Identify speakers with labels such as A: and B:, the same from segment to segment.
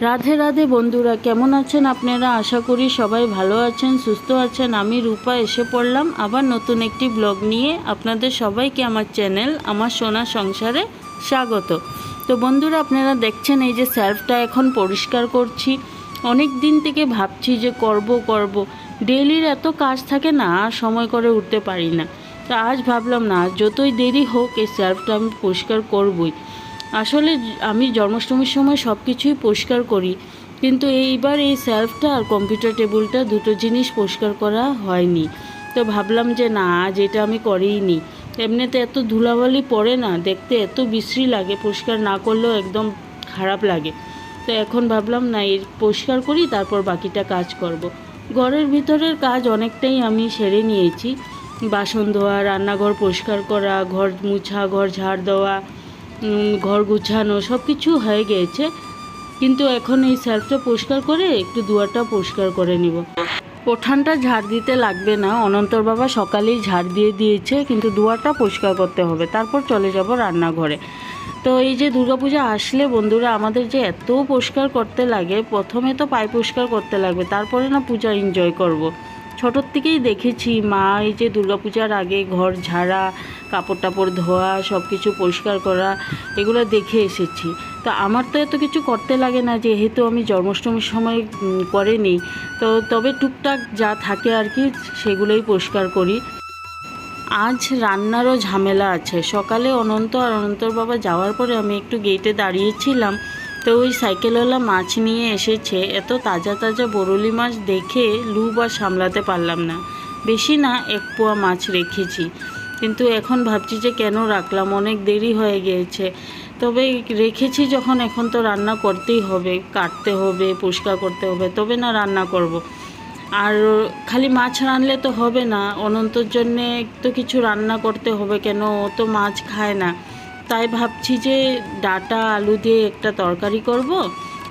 A: রাধে রাধে বন্ধুরা, কেমন আছেন আপনারা? আশা করি সবাই ভালো আছেন, সুস্থ আছেন। আমি রূপা এসে পড়লাম আবার নতুন একটি ব্লগ নিয়ে। আপনাদের সবাইকে আমার চ্যানেল আমার সোনা সংসারে স্বাগত। তো বন্ধুরা, আপনারা দেখছেন এই যে সেলফটা এখন পরিষ্কার করছি। অনেক দিন থেকে ভাবছি যে করব। ডেইলির এত কাজ থাকে না, আর সময় করে উঠতে পারি না। তো আজ ভাবলাম না, যতই দেরি হোক এই সেলফটা আমি পরিষ্কার করবই। আসলে আমি জন্মাষ্টমীর সময় সব কিছুই পরিষ্কার করি, কিন্তু এইবার এই সেলফটা আর কম্পিউটার টেবিলটা দুটো জিনিস পরিষ্কার করা হয়নি। তো ভাবলাম যে না, আজ এটা আমি করেই নি। এমনিতে এত ধুলাবালি পড়ে না, দেখতে এত বিশ্রী লাগে, পরিষ্কার না করলেও একদম খারাপ লাগে। তো এখন ভাবলাম না, এর পরিষ্কার করি, তারপর বাকিটা কাজ করব। ঘরের ভিতরের কাজ অনেকটাই আমি সেরে নিয়েছি। বাসন ধোয়া, রান্নাঘর পরিষ্কার করা, ঘর মুছা, ঘর ঝাড় দেওয়া, ঘর গুছানো সব কিছু হয়ে গিয়েছে। কিন্তু এখন এই সেলফটা পরিষ্কার করে একটু দুয়ারটা পরিষ্কার করে নিব। উঠানটা ঝাড় দিতে লাগবে না, অনন্তর বাবা সকালেই ঝাড় দিয়ে দিয়েছে, কিন্তু দুয়ারটা পরিষ্কার করতে হবে, তারপর চলে যাব রান্নাঘরে। তো এই যে দুর্গাপূজা আসলে বন্ধুরা, আমাদের যে এত পরিষ্কার করতে লাগে, প্রথমে তো পায়ে পরিষ্কার করতে লাগবে, তারপরে না পূজা এনজয় করব। ছোটোর থেকেই দেখেছি মা এই যে দুর্গাপূজার আগে ঘর ঝাড়া, কাপড় টাপড় ধোয়া, সব কিছু পরিষ্কার করা, এগুলো দেখে এসেছি। তো আমার তো এত কিছু করতে লাগে না, যেহেতু আমি জন্মাষ্টমীর সময় করিনি। তো তবে টুকটাক যা থাকে আর কি, সেগুলোই পরিষ্কার করি। আজ রান্নারও ঝামেলা আছে। সকালে অনন্ত আর অনন্তর বাবা যাওয়ার পরে আমি একটু গেটে দাঁড়িয়েছিলাম, তো ওই সাইকেলওয়ালা মাছ নিয়ে এসেছে। এত তাজা তাজা বরলি মাছ দেখে লুভ আর সামলাতে পারলাম না। বেশি না, 1 পোয়া মাছ রেখেছি, কিন্তু এখন ভাবছি যে কেন রাখলাম, অনেক দেরি হয়ে গিয়েছে। তবে রেখেছি যখন, এখন তো রান্না করতেই হবে, কাটতে হবে, পরিষ্কার করতে হবে, তবে না রান্না করব। আর খালি মাছ রানলে তো হবে না, অনন্তর জন্যে তো কিছু রান্না করতে হবে, কেন ও তো মাছ খায় না। তাই ভাবছি যে ডাঁটা আলু দিয়ে একটা তরকারি করব।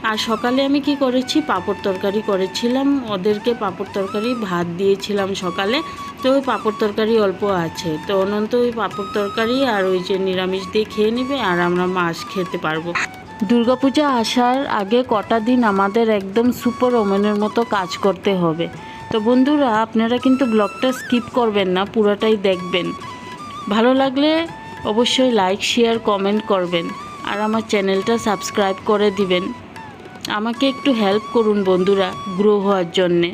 A: আর সকালে আমি কি করেছি, পাঁপড় তরকারি করেছিলাম, ওদেরকে পাঁপড় তরকারি ভাত দিয়েছিলাম সকালে। তো ওই পাঁপড় তরকারি অল্প আছে, তো অনন্ত ওই পাঁপড় তরকারি আর ওই যে নিরামিষ দিয়ে খেয়ে নেবে, আর আমরা মাছ খেতে পারবো। দুর্গাপূজা আসার আগে কটা দিন আমাদের একদম সুপার ওমেনের মতো কাজ করতে হবে। তো বন্ধুরা, আপনারা কিন্তু ব্লগটা স্কিপ করবেন না, পুরোটাই দেখবেন। ভালো লাগলে অবশ্যই লাইক, শেয়ার, কমেন্ট করবেন, আর আমার চ্যানেলটা সাবস্ক্রাইব করে দিবেন। আমাকে একটু হেল্প করুন বন্ধুরা, গ্রো হওয়ার জন্যে।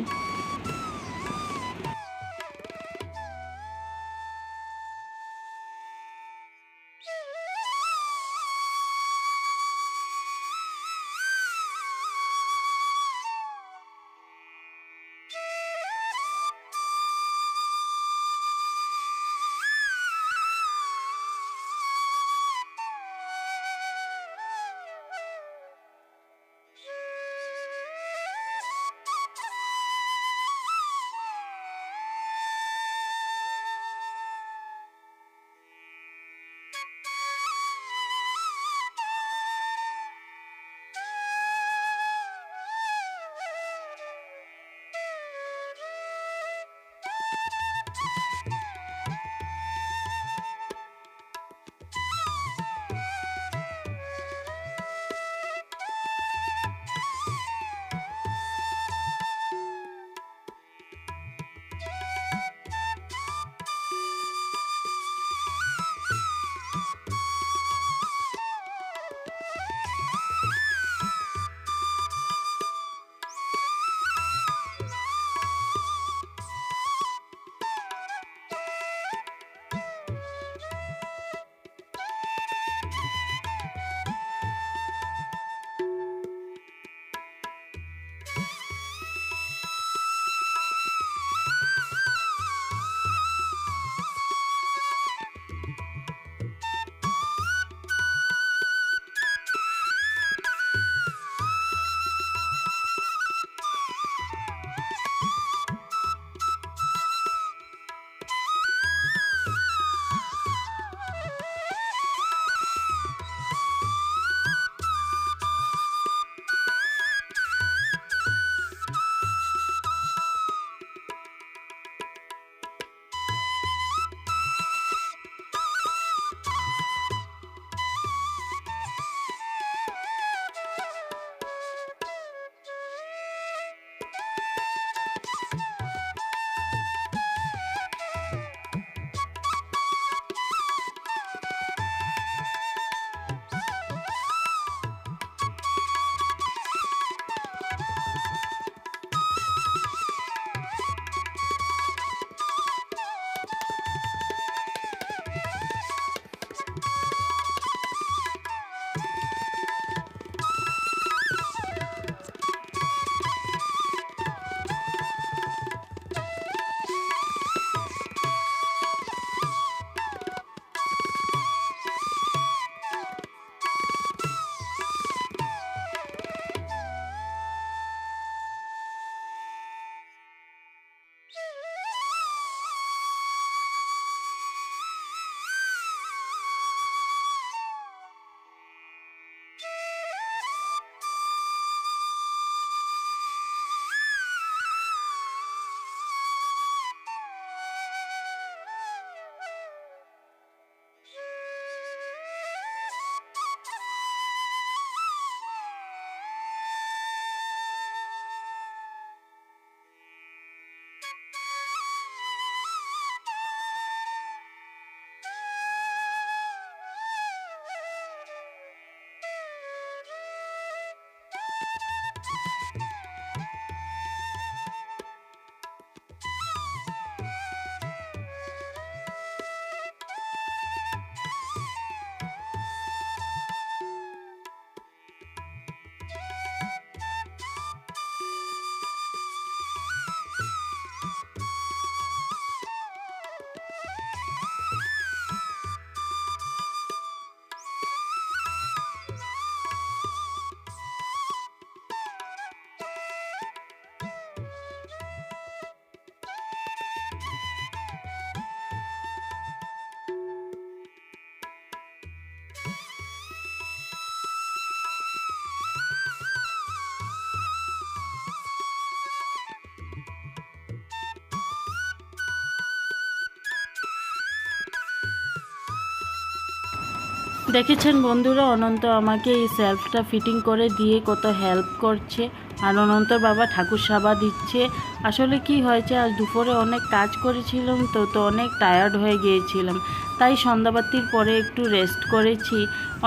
A: দেখেছেন বন্ধুরা, অনন্ত আমাকে এই সেলফটা ফিটিং করে দিয়ে কত হেল্প করছে। আর অনন্তর বাবা ঠাকুর সাবা দিচ্ছে। আসলে কি হয়েছে, আজ দুপুরে অনেক কাজ করেছিলাম তো অনেক টায়ার্ড হয়ে গিয়েছিলাম, তাই সন্ধ্যাবাতির পরে একটু রেস্ট করেছি।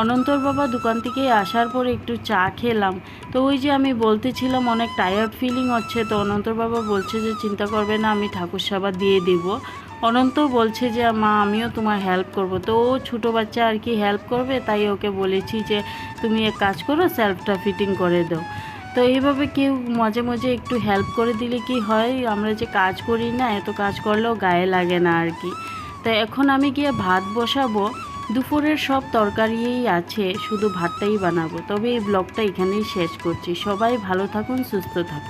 A: অনন্তর বাবা দোকান থেকে আসার পরে একটু চা খেলাম। তো ওই যে আমি বলতেছিলাম অনেক টায়ার্ড ফিলিং হচ্ছে, তো অনন্তর বাবা বলছে যে চিন্তা করবে না, আমি ঠাকুর সাবা দিয়ে দেবো। অনন্ত বলছে যে মা আমিও তোমার হেল্প করব। তো ও ছোটো বাচ্চা আর কি হেল্প করবে, তাই ওকে বলেছি যে তুমি এক কাজ করো, সেলফটা ফিটিং করে দাও। তো এইভাবে কেউ মাঝে মাঝে একটু হেল্প করে দিলে কি হয়, আমরা যে কাজ করি না, এত কাজ করলেও গায়ে লাগে না আর কি। তো এখন আমি গিয়ে ভাত বসাবো। দুপুরের সব তরকারিই আছে, শুধু ভাতটাই বানাবো। তবে এই ব্লগটা এখানেই শেষ করছি। সবাই ভালো থাকুন, সুস্থ থাকুন।